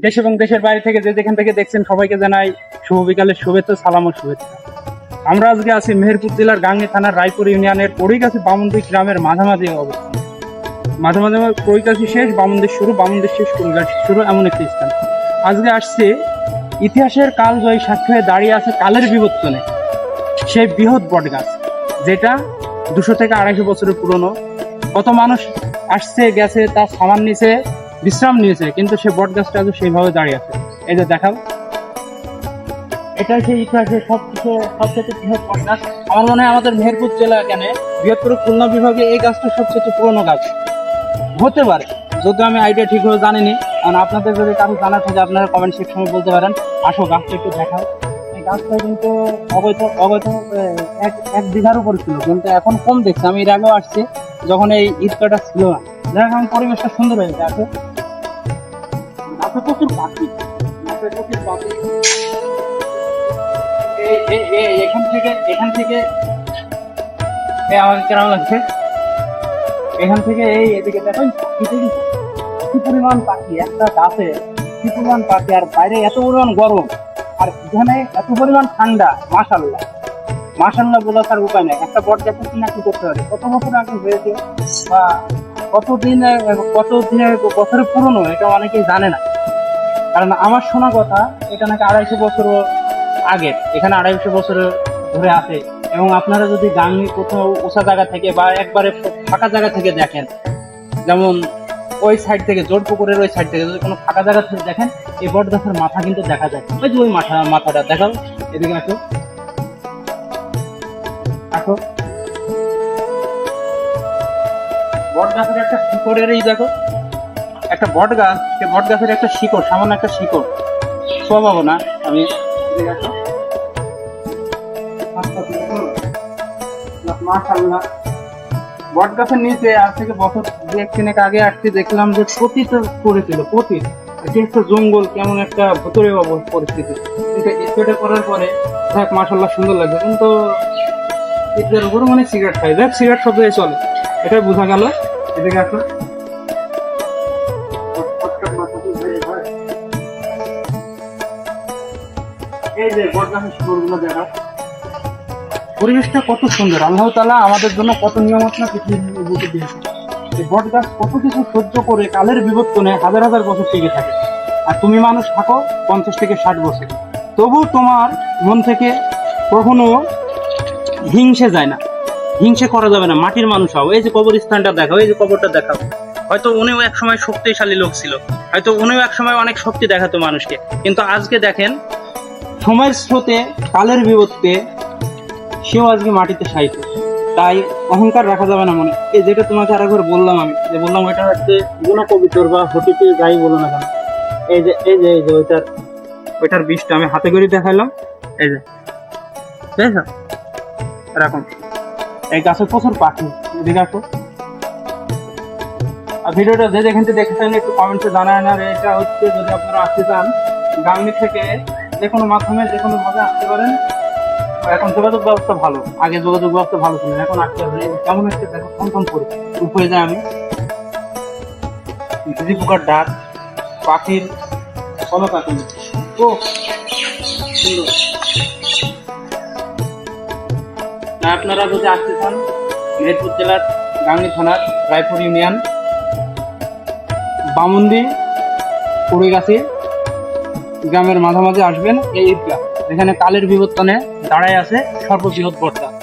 দেশ এবং দেশের বাইরে থেকে যে যেখান থেকে দেখছেন সবাইকে জানাই শুভ বিকালের শুভেচ্ছা, সালাম ও শুভেচ্ছা। আমরা আজকে আছি মেহেরপুর জেলার গাংনী থানার রায়পুর ইউনিয়নের পরিগাছি বামুনদি গ্রামের মাঝামাঝি অবস্থান। মাঝামাঝি পরিগাছি শেষ, বামুনদির শুরু, বামুনদির শেষ, পরিগাছি শুরু, এমন একটি স্থান। আজকে আসছে ইতিহাসের কালজয়ী সাক্ষ্য হয়ে দাঁড়িয়ে আছে কালের বিবর্তনে সেই বৃহৎ বটগাছ, যেটা 200 থেকে 250 বছরের পুরনো। কত মানুষ আসছে গেছে, তার সামান নিচে বিশ্রাম নিয়েছে, কিন্তু সেই বট গাছটা আজ সেইভাবে দাঁড়িয়ে আছে। এই যে দেখাও, এটাই সেই ইতিহাসের সবচেয়ে বৃহৎ বট গাছ। আমার মনে হয় আমাদের মেহেরপুর জেলা কেন বৃহত্তর খুলনা বিভাগে এই গাছটা সবচেয়ে পুরনো গাছ হতে পারে, যদিও আমি আইডিয়া ঠিকভাবে জানিনি। কারণ আপনাদের যদি কারো জানা থাকে আপনারা কমেন্ট সেকশনে বলতে পারেন। আসো গাছটা একটু দেখাও। এই গাছটা কিন্তু অবৈধ এক বিঘার উপরে ছিল, কিন্তু এখন কম দেখছি। আমি এর আগেও আসছি যখন এই ঈদগাটা ছিল না। দেখ এখন পরিবেশটা সুন্দর হয়েছে। আসো, প্রচুর পাখি, প্রচুর পাখি। এখান থেকে আমার কেমন লাগছে, এখান থেকে এই এদিকে দেখো কি পরিমাণ পাখি, একটা গাছে কি পরিমাণ পাখি, আর বাইরে এত পরিমাণ গরম, আর এখানে এত পরিমাণ ঠান্ডা। মাশাআল্লাহ মাশাআল্লাহ বলা তার উপায় নেই। একটা বট গাছে কিনা কি করতে পারে, কত বছর আগে হয়েছে বা কতদিনের বছরের পুরনো, এটা অনেকেই জানে না। কারণ আমার শোনা কথা এটা নাকি 250 বছর আগে, এখানে 250 বছর ধরে আছে। এবং আপনারা যদি গাংনী কোথাও উঁচা জায়গা থেকে বা একবারে ফাঁকা জায়গা থেকে দেখেন, যেমন ওই সাইড থেকে, জোরপুকুরের ওই সাইড থেকে যদি কোনো ফাঁকা জায়গা থেকে দেখেন, এই বট গাছের মাথা কিন্তু দেখা যায়। ওই যে ওই মাথাটা দেখাও, এদিকে আসো আসো। বট গাছের একটা শিকড়ের, এই দেখো একটা বট গাছ, সে বট গাছের একটা শিকড়, সামান্য একটা শিকড় শোভাবো না আমি। মাশাআল্লাহ, বট গাছের নিচে আজ থেকে বছর 2-3 আগে আসছি, দেখলাম যে পতিত করেছিল। পতিত এটি একটা জঙ্গল, কেমন একটা ভুতুরে পরিস্থিতি। কিন্তু স্প্রেটা করার পরে দেখ মাশাআল্লাহ সুন্দর লাগছে। কিন্তু এটার উপরে মানে সিগারেট খাই, দেখ সিগারেট শব্দ চলে, এটাই বোঝা গেল। এদিকে আসো, এই যে বট গাছের শিকড়গুলো দেখা, পরিবেশটা কত সুন্দর। আল্লাহ তাআলা আমাদের জন্য কত নিয়ামত না পৃথিবীর বুকে দিয়েছে। এই বট গাছ কত কিছু সহ্য করে কালের বিবর্তনে হাজার হাজার বছর টিকে থাকে। আর তুমি মানুষ থাকো 50 থেকে 60 বছর, তবু তোমার মন থেকে কখনো হিংসে যায় না, হিংসে করা যাবে না। মাটির মানুষ হও। এই যে কবরস্থানটা দেখাও, এই যে কবরটা দেখাও। হয়তো উনিও এক সময় শক্তিশালী লোক ছিল, হয়তো উনিও এক সময় অনেক শক্তি দেখাতো মানুষকে, কিন্তু আজকে দেখেন সময়ের স্রোতে, কালের বিবর্তে সেও আজকে মাটিতে শায়িত। তাই অহংকার রাখা যাবে না মনে। এই যেটা তোমাকে আরেকবার বললাম, আমি যে বললাম ওইটা হচ্ছে গুণ কবিতর বা হটিতে যাই বলো না কেন, এই যে ওইটার বিষটা আমি হাতে করে দেখাইলাম। এই যে দেখো এরকম, এই গাছে প্রচুর পাখি। এদিকে আসো। আর ভিডিওটা যে যেখান থেকে দেখেছেন একটু কমেন্টে জানায় না। এটা হচ্ছে যদি আপনারা আসতে চান গাংনী থেকে, যে কোনো মাধ্যমে যে কোনো ভাবে আসতে পারেন। এখন যোগাযোগ ব্যবস্থা ভালো, আগে যোগাযোগ ব্যবস্থা ভালো ছিল, এখন আসতে হবে। কেমন হচ্ছে দেখো, থমথম করে উপরে যায় আমি, ঝিঝি পোকার ডাক, পাখির কলকাকলি, ও সুন্দর। আপনারা যদি আসতে চান মেহেরপুর জেলার গাংনী থানার রায়পুর ইউনিয়ন বামুনদি পরিগাছি গ্রামের মাঝামাঝি আসবেন। এই ঈদগাহ যেখানে কালের বিবর্তনে দাঁড়ায় আছে সর্ববৃহৎ বটগাছ।